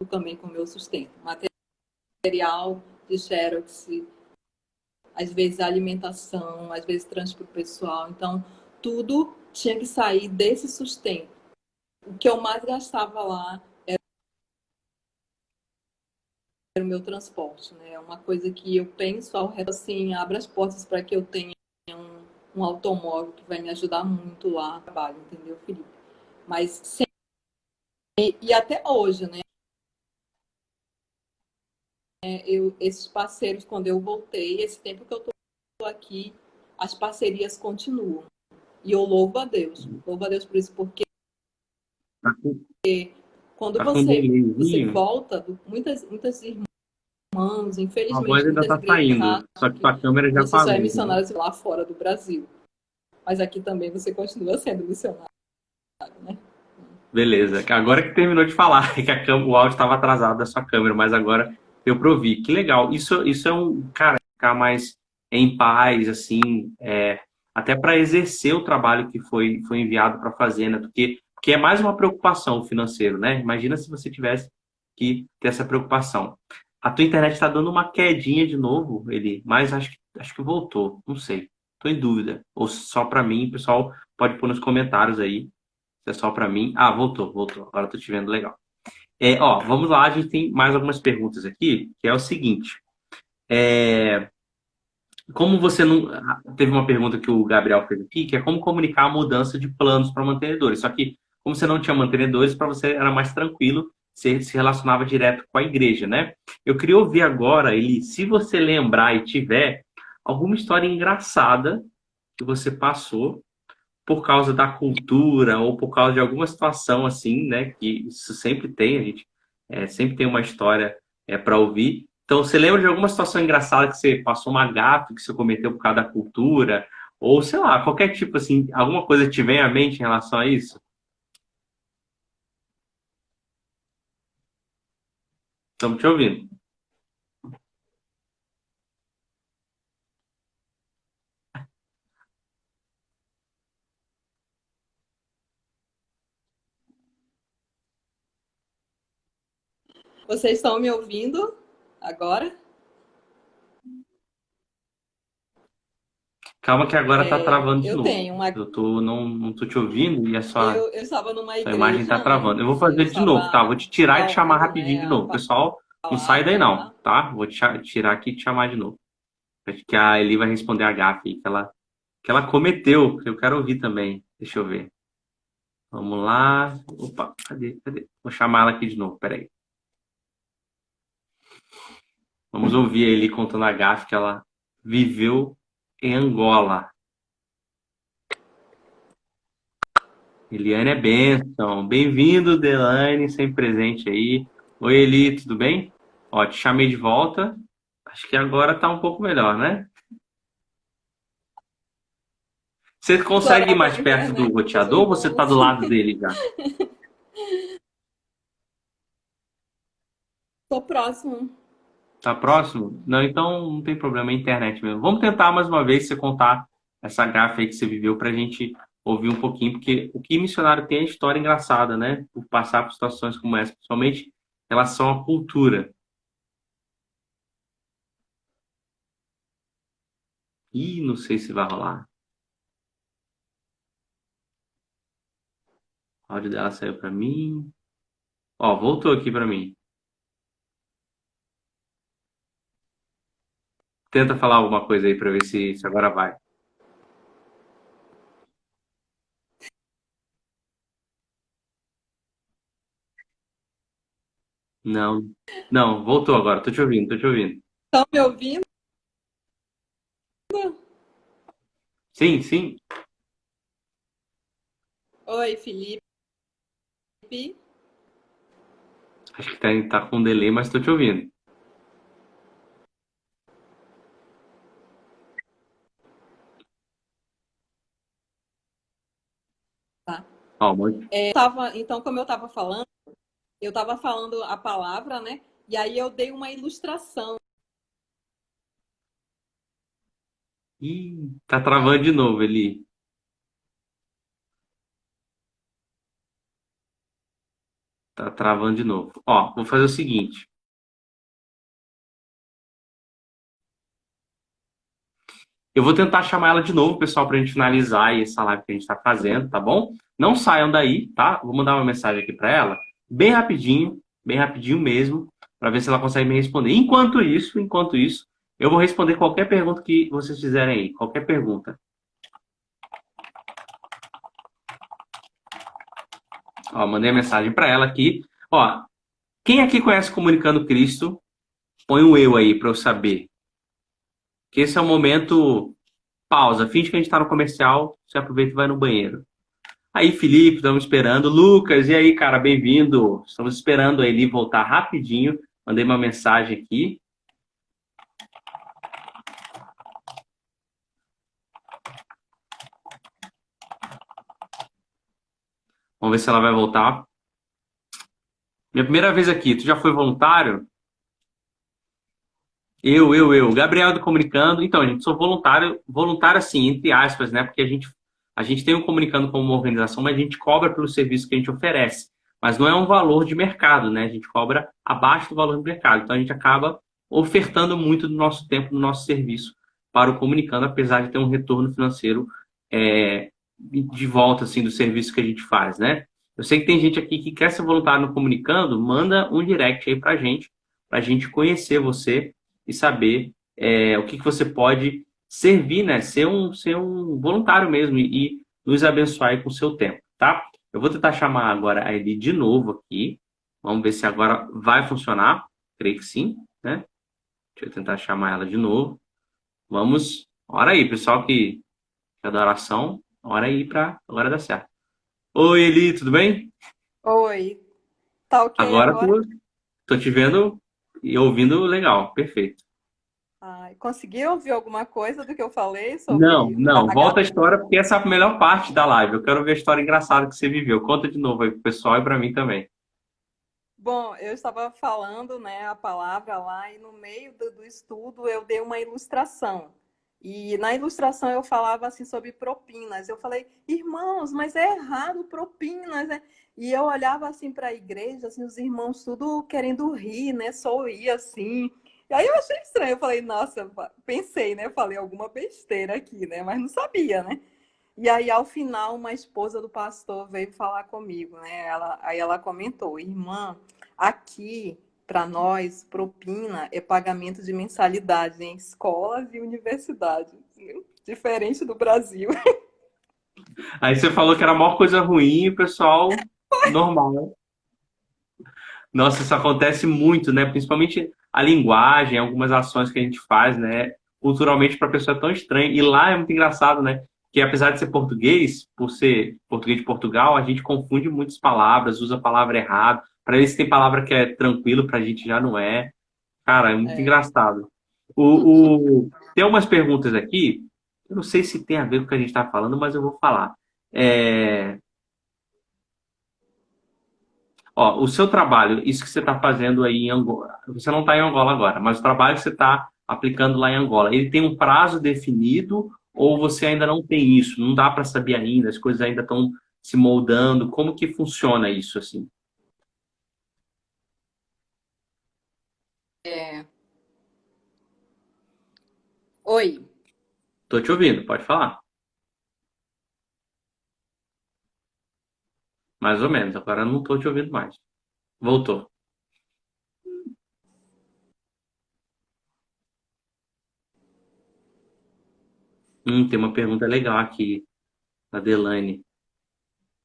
Speaker 2: também com o meu sustento. Material de xerox, às vezes alimentação, às vezes transporte pessoal. Então, tudo tinha que sair desse sustento. O que eu mais gastava lá era o meu transporte, né? É uma coisa que eu penso ao redor, assim, abre as portas para que eu tenha um automóvel que vai me ajudar muito lá no trabalho, entendeu, Felipe? Mas sempre, e até hoje, né? Esses parceiros, quando eu voltei, esse tempo que eu estou aqui, as parcerias continuam. E eu louvo a Deus por isso, porque quando
Speaker 1: Tá com um
Speaker 2: você
Speaker 1: delayzinho.
Speaker 2: volta, muitas irmãos,
Speaker 1: A voz
Speaker 2: infelizmente,
Speaker 1: ainda
Speaker 2: muitas
Speaker 1: tá
Speaker 2: igrejas
Speaker 1: saindo,
Speaker 2: acham
Speaker 1: só que
Speaker 2: que
Speaker 1: tua câmera já
Speaker 2: você só é
Speaker 1: parou, entendeu?
Speaker 2: missionário lá fora do Brasil. Mas aqui também você continua sendo missionário, né?
Speaker 1: Beleza. Agora que terminou de falar, que o áudio estava atrasado da sua câmera, mas agora deu para ouvir. Que legal. Isso é um, cara, ficar mais em paz, assim, até para exercer o trabalho que foi enviado para fazer, né? Porque é mais uma preocupação financeira, né? Imagina se você tivesse que ter essa preocupação. A tua internet está dando uma quedinha de novo, ele, mas acho que voltou. Não sei. Estou em dúvida. Ou só para mim, o pessoal pode pôr nos comentários aí. Se é só para mim. Ah, voltou. Agora eu tô te vendo legal. Ó, vamos lá, a gente tem mais algumas perguntas aqui, que é o seguinte. É, como você não. Teve uma pergunta que o Gabriel fez aqui, que é como comunicar a mudança de planos para mantenedores. Só que, como você não tinha mantenedores, para você era mais tranquilo, você se relacionava direto com a igreja, né? Eu queria ouvir agora, Eli, se você lembrar e tiver alguma história engraçada que você passou por causa da cultura ou por causa de alguma situação assim, né? Que isso sempre tem, a gente sempre tem uma história para ouvir. Então, você lembra de alguma situação engraçada que você passou uma gafe que você cometeu por causa da cultura? Ou, sei lá, qualquer tipo assim, alguma coisa que te vem à mente em relação a isso? Estamos te ouvindo.
Speaker 2: Vocês estão me ouvindo agora?
Speaker 1: Calma que agora tá travando de
Speaker 2: Eu
Speaker 1: novo.
Speaker 2: tenho uma.
Speaker 1: Não tô te ouvindo e a
Speaker 2: Eu estava numa
Speaker 1: sua imagem tá
Speaker 2: igreja, né?
Speaker 1: travando. Eu vou
Speaker 2: Eu
Speaker 1: fazer de novo, tá? Vou
Speaker 2: estava
Speaker 1: te tirar e te chamar
Speaker 2: falando,
Speaker 1: rapidinho
Speaker 2: né,
Speaker 1: de
Speaker 2: a
Speaker 1: novo. Pessoal, não sai daí
Speaker 2: palavra
Speaker 1: não,
Speaker 2: lá.
Speaker 1: tá? Vou te tirar aqui e te chamar de novo. Acho que a Eli vai responder a gafe aí que ela cometeu. Eu quero ouvir também. Deixa eu ver. Vamos lá. Opa, cadê? Vou chamar ela aqui de novo, peraí. Vamos ouvir a Eli contando a gafe que ela viveu em Angola. Eliane é bênção. Bem-vindo, Delaine, sempre presente aí. Oi, Eli, tudo bem? Ó, te chamei de volta. Acho que agora tá um pouco melhor, né? Você consegue ir
Speaker 2: Usava
Speaker 1: mais
Speaker 2: a
Speaker 1: perto do
Speaker 2: internet dos
Speaker 1: roteador ou você tá do
Speaker 2: irmãos.
Speaker 1: lado dele já?
Speaker 2: Tô próximo.
Speaker 1: Tá próximo? Não, então não tem problema, é internet mesmo. Vamos tentar mais uma vez você contar essa gafe aí que você viveu pra gente ouvir um pouquinho, porque o que missionário tem é história engraçada, né? Por passar por situações como essa, principalmente em relação à cultura. Ih, não sei se vai rolar. O áudio dela saiu pra mim. Ó, voltou aqui pra mim. Tenta falar alguma coisa aí pra ver se agora vai. Não, não, voltou agora. Tô te ouvindo, tô te ouvindo.
Speaker 2: Estão me ouvindo?
Speaker 1: Sim, sim.
Speaker 2: Oi, Felipe.
Speaker 1: Acho que tá com delay, mas tô te ouvindo.
Speaker 2: Tá.
Speaker 1: Ó, muito.
Speaker 2: Então, como eu estava falando a palavra, né? E aí eu dei uma ilustração.
Speaker 1: Ih, tá travando de novo, Eli. Tá travando de novo. Ó, vou fazer o seguinte. Eu vou tentar chamar ela de novo, pessoal, pra gente finalizar aí essa live que a gente tá fazendo, tá bom? Não saiam daí, tá? Vou mandar uma mensagem aqui pra ela, bem rapidinho mesmo, pra ver se ela consegue me responder. Enquanto isso, eu vou responder qualquer pergunta que vocês fizerem aí, qualquer pergunta. Ó, mandei a mensagem pra ela aqui. Ó, quem aqui conhece Comunicando Cristo, põe um eu aí pra eu saber. Que esse é o momento pausa. Finge que a gente tá no comercial, você aproveita e vai no banheiro. Aí, Felipe, estamos esperando. Lucas, e aí, cara, bem-vindo. Estamos esperando a Eli voltar rapidinho. Mandei uma mensagem aqui. Vamos ver se ela vai voltar. Minha primeira vez aqui. Tu já foi voluntário? Eu. Gabriel do Comunicando. Então, gente, sou voluntário assim, entre aspas, né? Porque a gente tem o Comunicando como uma organização, mas a gente cobra pelo serviço que a gente oferece. Mas não é um valor de mercado, né? A gente cobra abaixo do valor do mercado. Então, a gente acaba ofertando muito do nosso tempo, do nosso serviço para o Comunicando, apesar de ter um retorno financeiro de volta, assim, do serviço que a gente faz, né? Eu sei que tem gente aqui que quer ser voluntário no Comunicando, manda um direct aí pra gente conhecer você e saber o que você pode servir, né? Ser um voluntário mesmo e nos abençoar aí com o seu tempo, tá? Eu vou tentar chamar agora a Eli de novo aqui. Vamos ver se agora vai funcionar. Creio que sim, né? Deixa eu tentar chamar ela de novo. Vamos. Hora aí, pessoal que é da oração. Hora aí pra agora dar certo. Oi, Eli, tudo bem?
Speaker 2: Oi, tá ok
Speaker 1: Agora
Speaker 2: agora?
Speaker 1: tô te vendo e ouvindo legal, perfeito.
Speaker 2: Ai, conseguiu ouvir alguma coisa do que eu falei
Speaker 1: Não,
Speaker 2: sobre
Speaker 1: não,
Speaker 2: a gafe?
Speaker 1: volta a história porque essa é a melhor parte da live. Eu quero ver a história engraçada que você viveu. Conta de novo aí pro pessoal e pra mim também.
Speaker 2: Bom, eu estava falando, né, a palavra lá e no meio do estudo eu dei uma ilustração. E na ilustração eu falava assim sobre propinas. Eu falei, irmãos, mas é errado propinas, né? E eu olhava assim para a igreja, assim, os irmãos tudo querendo rir, né? Sorrir assim. E aí eu achei estranho. Eu falei, nossa, pensei, né? Falei alguma besteira aqui, né? Mas não sabia, né? E aí, ao final, uma esposa do pastor veio falar comigo, né? Aí ela comentou, irmã, aqui, para nós, propina é pagamento de mensalidade em escolas e universidades, viu? Diferente do Brasil.
Speaker 1: Aí você falou que era a maior coisa ruim e o pessoal normal. Nossa, isso acontece muito, né? Principalmente a linguagem, algumas ações que a gente faz, né? Culturalmente para a pessoa é tão estranho. E lá é muito engraçado, né? Que apesar de ser português, por ser português de Portugal, a gente confunde muitas palavras, usa a palavra errado. Para eles tem palavra que é tranquilo, para a gente já não é. Cara, é muito
Speaker 2: É.
Speaker 1: engraçado. Tem algumas perguntas aqui. Eu não sei se tem a ver com o que a gente está falando, mas eu vou falar. É, Ó, o seu trabalho, isso que você está fazendo aí em Angola, você não está em Angola agora, mas o trabalho que você está aplicando lá em Angola, ele tem um prazo definido ou você ainda não tem isso? Não dá para saber ainda, as coisas ainda estão se moldando. Como que funciona isso assim?
Speaker 2: É. Oi.
Speaker 1: Tô te ouvindo, pode falar. Mais ou menos, agora eu não tô te ouvindo mais. Voltou. Tem uma pergunta legal aqui, da Delane.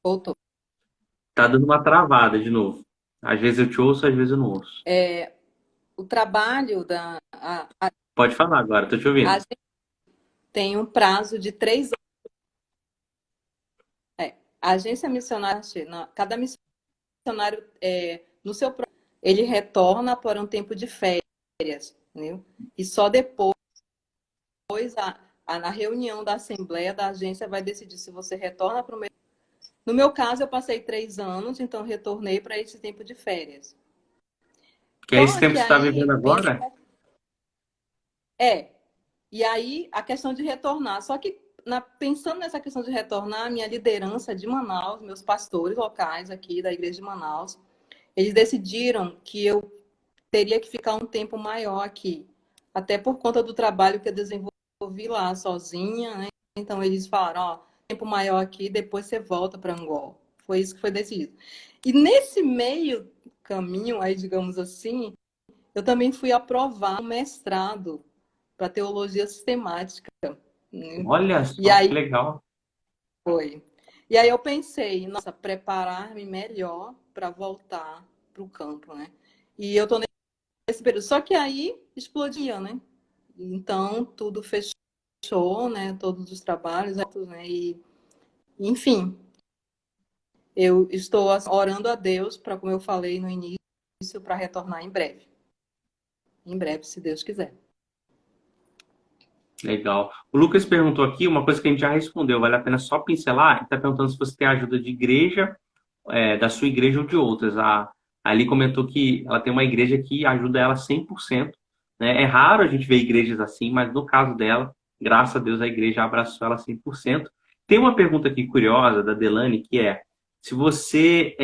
Speaker 2: Voltou.
Speaker 1: Tá dando uma travada de novo. Às vezes eu te ouço, às vezes eu não ouço.
Speaker 2: É, o trabalho
Speaker 1: Pode falar agora, tô te
Speaker 2: a
Speaker 1: ouvindo.
Speaker 2: gente tem um prazo de 3 anos. A agência missionária, cada missionário, no seu ele retorna por um tempo de férias, entendeu? E só depois, na reunião da Assembleia da agência, vai decidir se você retorna para o mesmo. No meu caso, eu passei 3 anos, então retornei para esse tempo de férias.
Speaker 1: Que é esse
Speaker 2: Só
Speaker 1: tempo
Speaker 2: que
Speaker 1: que você está vivendo
Speaker 2: aí,
Speaker 1: agora?
Speaker 2: é, e aí a questão de retornar. Só que, pensando nessa questão de retornar, a minha liderança de Manaus, meus pastores locais aqui da igreja de Manaus, eles decidiram que eu teria que ficar um tempo maior aqui, até por conta do trabalho que eu desenvolvi lá sozinha, né? Então eles falaram, ó, tempo maior aqui, depois você volta para Angola. Foi isso que foi decidido. E nesse meio caminho, aí digamos assim, eu também fui aprovar um mestrado para teologia sistemática, né?
Speaker 1: Olha
Speaker 2: E
Speaker 1: só que
Speaker 2: aí
Speaker 1: legal.
Speaker 2: foi. E aí eu pensei, nossa, preparar-me melhor para voltar para o campo, né? E eu tô nesse período. Só que aí explodia, né? Então tudo fechou, né? Todos os trabalhos, né? E, enfim, eu estou assim, orando a Deus para, como eu falei no início, para retornar em breve. Em breve, se Deus quiser.
Speaker 1: Legal. O Lucas perguntou aqui uma coisa que a gente já respondeu, vale a pena só pincelar? Ele está perguntando se você tem ajuda de igreja, da sua igreja ou de outras. A Ali comentou que ela tem uma igreja que ajuda ela 100%, né? É raro a gente ver igrejas assim, mas no caso dela, graças a Deus, a igreja abraçou ela 100%. Tem uma pergunta aqui curiosa da Delane, que é se você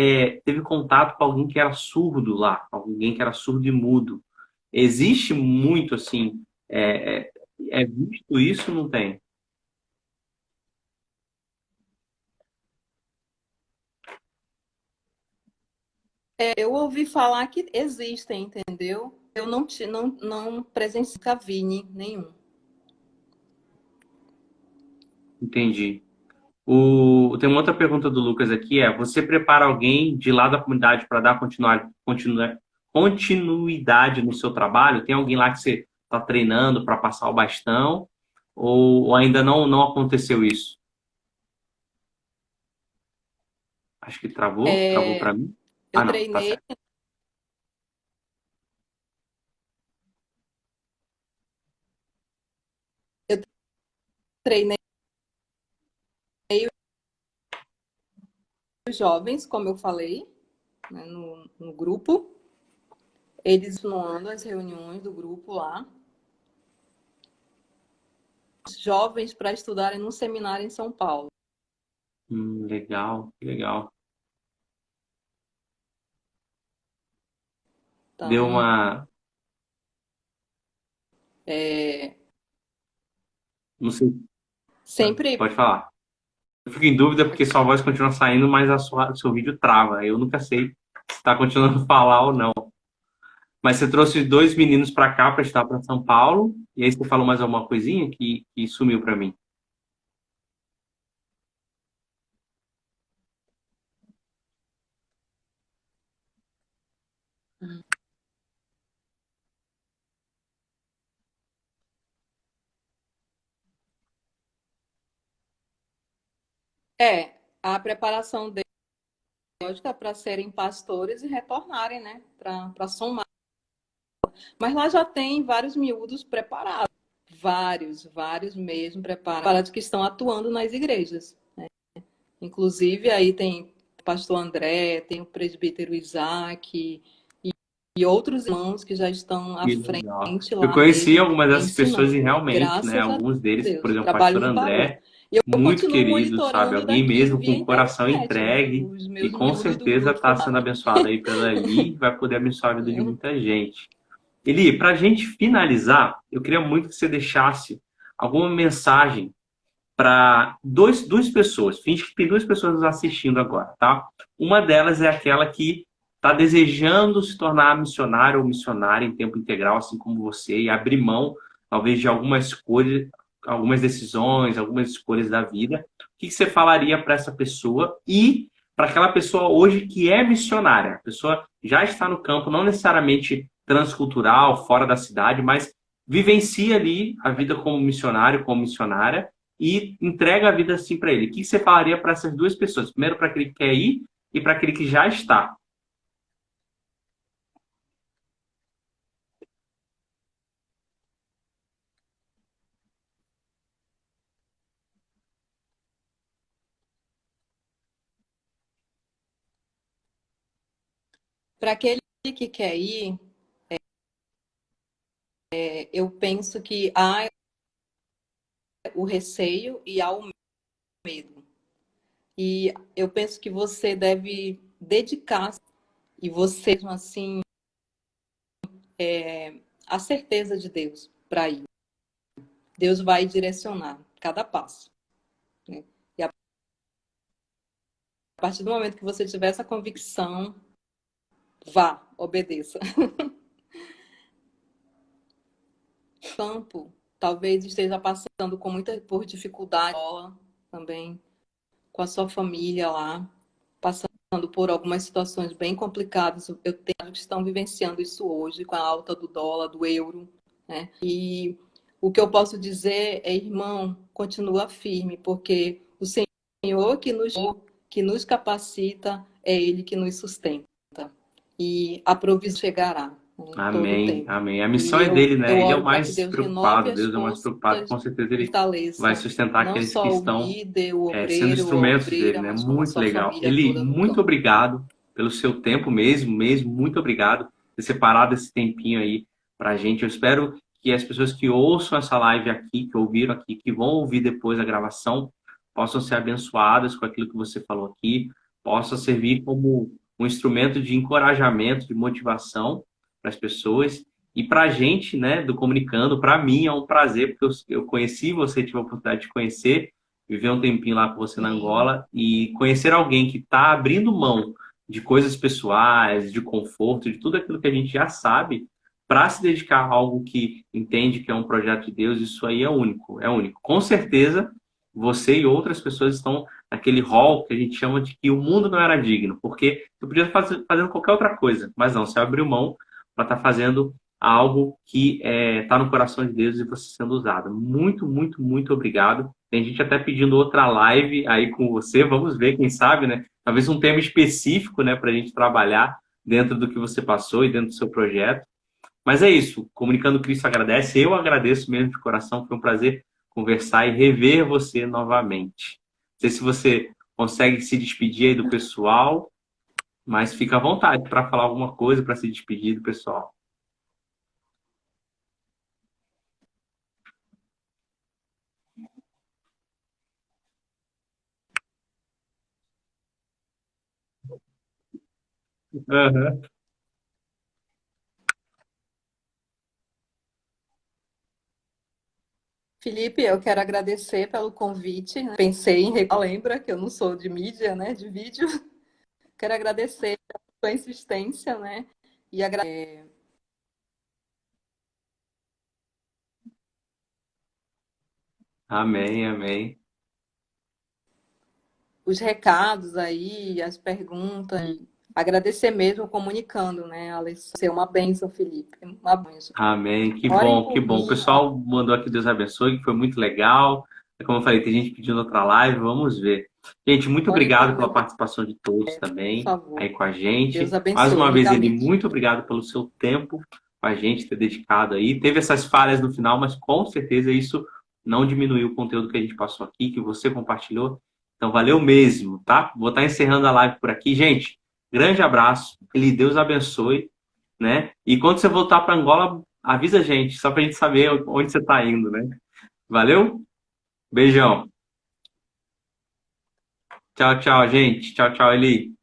Speaker 1: teve contato com alguém que era surdo lá, alguém que era surdo e mudo. Existe muito assim, é visto isso ou não tem?
Speaker 2: Eu ouvi falar que existem, entendeu? Eu não presenciei, nunca vi nenhum.
Speaker 1: Entendi. Tem uma outra pergunta do Lucas aqui, você prepara alguém de lá da comunidade para dar continuidade no seu trabalho? Tem alguém lá que você está treinando para passar o bastão? Ou ainda não aconteceu isso? Acho que travou. Travou para mim?
Speaker 2: Eu
Speaker 1: Ah, não, tá
Speaker 2: treinei,
Speaker 1: certo.
Speaker 2: eu treinei os jovens, como eu falei, né, no grupo. Eles continuando as reuniões do grupo lá. Jovens para estudarem num seminário em São Paulo.
Speaker 1: Legal, legal. Deu
Speaker 2: Então,
Speaker 1: uma.
Speaker 2: é,
Speaker 1: Não sei.
Speaker 2: sempre
Speaker 1: Pode falar. Eu fico em dúvida porque sua voz continua saindo, mas seu vídeo trava. Eu nunca sei se está continuando a falar ou não. Mas você trouxe dois meninos para cá, para estudar para São Paulo, e aí você falou mais alguma coisinha que sumiu para mim.
Speaker 2: a preparação deles para serem pastores e retornarem, né? Para somar. Mas lá já tem vários miúdos preparados. Vários mesmo preparados que estão atuando nas igrejas. Né? Inclusive, aí tem o pastor André, tem o presbítero Isaac e outros irmãos que já estão à
Speaker 1: Que legal.
Speaker 2: frente
Speaker 1: Eu
Speaker 2: lá
Speaker 1: conheci
Speaker 2: mesmo,
Speaker 1: algumas dessas pessoas e
Speaker 2: ensinando.
Speaker 1: realmente, né,
Speaker 2: Graças a
Speaker 1: alguns deles, por
Speaker 2: Deus.
Speaker 1: exemplo, o
Speaker 2: Trabalho
Speaker 1: pastor
Speaker 2: em valor.
Speaker 1: André,
Speaker 2: E eu
Speaker 1: muito
Speaker 2: continuo
Speaker 1: querido, sabe?
Speaker 2: monitorando
Speaker 1: Alguém
Speaker 2: daqui
Speaker 1: mesmo com
Speaker 2: via
Speaker 1: o coração
Speaker 2: internet, né?
Speaker 1: entregue
Speaker 2: Os
Speaker 1: e
Speaker 2: meus
Speaker 1: com
Speaker 2: miúdos do
Speaker 1: certeza
Speaker 2: grupo
Speaker 1: está
Speaker 2: lá.
Speaker 1: sendo abençoado aí pela Eli e vai poder abençoar a vida de muita gente. Eli, para a gente finalizar, eu queria muito que você deixasse alguma mensagem para duas pessoas. Finge que tem duas pessoas nos assistindo agora, tá? Uma delas é aquela que está desejando se tornar missionário ou missionária em tempo integral, assim como você, e abrir mão, talvez, de algumas escolhas, algumas decisões, algumas escolhas da vida. O que você falaria para essa pessoa e para aquela pessoa hoje que é missionária? A pessoa já está no campo, não necessariamente transcultural, fora da cidade, mas vivencia ali a vida como missionário, como missionária, e entrega a vida assim para ele. O que você falaria para essas duas pessoas? Primeiro, para aquele que quer ir e para aquele que já está.
Speaker 2: Para aquele que quer ir, eu penso que há o receio e há o medo. E eu penso que você deve dedicar e você, mesmo assim, a certeza de Deus para ir. Deus vai direcionar cada passo. Né? E a partir do momento que você tiver essa convicção, vá, obedeça. Campo, talvez esteja passando por dificuldade também, com a sua família lá, passando por algumas situações bem complicadas. Eu tenho que estão vivenciando isso hoje, com a alta do dólar, do euro, né? E o que eu posso dizer é, irmão, continua firme, porque o Senhor que nos capacita é Ele que nos sustenta. E a provisão chegará, né, em todo o
Speaker 1: Amém,
Speaker 2: tempo.
Speaker 1: amém. A
Speaker 2: E
Speaker 1: missão é
Speaker 2: eu,
Speaker 1: dele, né?
Speaker 2: eu
Speaker 1: Ele é o
Speaker 2: oro para que
Speaker 1: mais
Speaker 2: Deus renove
Speaker 1: preocupado,
Speaker 2: as
Speaker 1: Deus é o mais
Speaker 2: forças,
Speaker 1: preocupado, com certeza ele vai
Speaker 2: fortaleça
Speaker 1: sustentar
Speaker 2: não
Speaker 1: aqueles que
Speaker 2: só o
Speaker 1: estão
Speaker 2: líder, o
Speaker 1: sendo
Speaker 2: obreiro ou a
Speaker 1: instrumentos dele,
Speaker 2: obreira,
Speaker 1: né?
Speaker 2: mas como a
Speaker 1: Muito
Speaker 2: sua
Speaker 1: legal.
Speaker 2: família
Speaker 1: Eli,
Speaker 2: toda no
Speaker 1: muito
Speaker 2: campo.
Speaker 1: obrigado pelo seu tempo mesmo, muito obrigado por ter separado esse tempinho aí pra gente. Eu espero que as pessoas que ouçam essa live aqui, que ouviram aqui, que vão ouvir depois a gravação, possam ser abençoadas com aquilo que você falou aqui, possa servir como um instrumento de encorajamento, de motivação para as pessoas. E para a gente, né, do Comunicando, para mim é um prazer, porque eu conheci você, tive a oportunidade de conhecer, viver um tempinho lá com você na
Speaker 2: Sim,
Speaker 1: Angola e conhecer alguém que está abrindo mão de coisas pessoais, de conforto, de tudo aquilo que a gente já sabe, para se dedicar a algo que entende que é um projeto de Deus, isso aí é único, é único. Com certeza, você e outras pessoas estão naquele hall que a gente chama de que o mundo não era digno, porque você podia estar fazendo qualquer outra coisa, mas não, você abriu mão para estar fazendo algo que está no coração de Deus e você sendo usado. Muito obrigado. Tem gente até pedindo outra live aí com você. Vamos ver, quem sabe, né? Talvez um tema específico, né, para a gente trabalhar dentro do que você passou e dentro do seu projeto. Mas é isso. Comunicando Cristo agradece. Eu agradeço mesmo de coração. Foi um prazer conversar e rever você novamente. Não sei se você consegue se despedir aí do pessoal. Mas fica à vontade para falar alguma coisa, para se despedir do pessoal. Aham.
Speaker 2: Felipe, eu quero agradecer pelo convite, né? Pensei em lembra que eu não sou de mídia, né, de vídeo. Quero agradecer pela sua insistência, né? E agradecer
Speaker 1: Amém, amém.
Speaker 2: os recados aí, as perguntas. E agradecer mesmo comunicando, né, Alessandra? Ser uma bênção, Felipe. Uma bênção.
Speaker 1: Amém. Que
Speaker 2: Orem
Speaker 1: bom, que
Speaker 2: por
Speaker 1: bom. O
Speaker 2: mim.
Speaker 1: pessoal mandou aqui, Deus abençoe, que foi muito legal. Como eu falei, tem gente pedindo outra live, vamos ver. Gente, muito
Speaker 2: Orem por
Speaker 1: obrigado
Speaker 2: mim,
Speaker 1: pela participação de todos
Speaker 2: por
Speaker 1: também aí
Speaker 2: favor.
Speaker 1: com a
Speaker 2: Deus
Speaker 1: gente. Mais
Speaker 2: abençoe
Speaker 1: uma vez, Eli,
Speaker 2: ricamente.
Speaker 1: muito obrigado pelo seu tempo com a gente, ter dedicado aí. Teve essas falhas no final, mas com certeza isso não diminuiu o conteúdo que a gente passou aqui, que você compartilhou. Então, valeu mesmo, tá? Vou estar encerrando a live por aqui. Gente, grande abraço. Eli, Deus abençoe, né? E quando você voltar para Angola, avisa a gente, só para a gente saber onde você está indo, né? Valeu? Beijão. Tchau, tchau, gente. Tchau, tchau, Eli.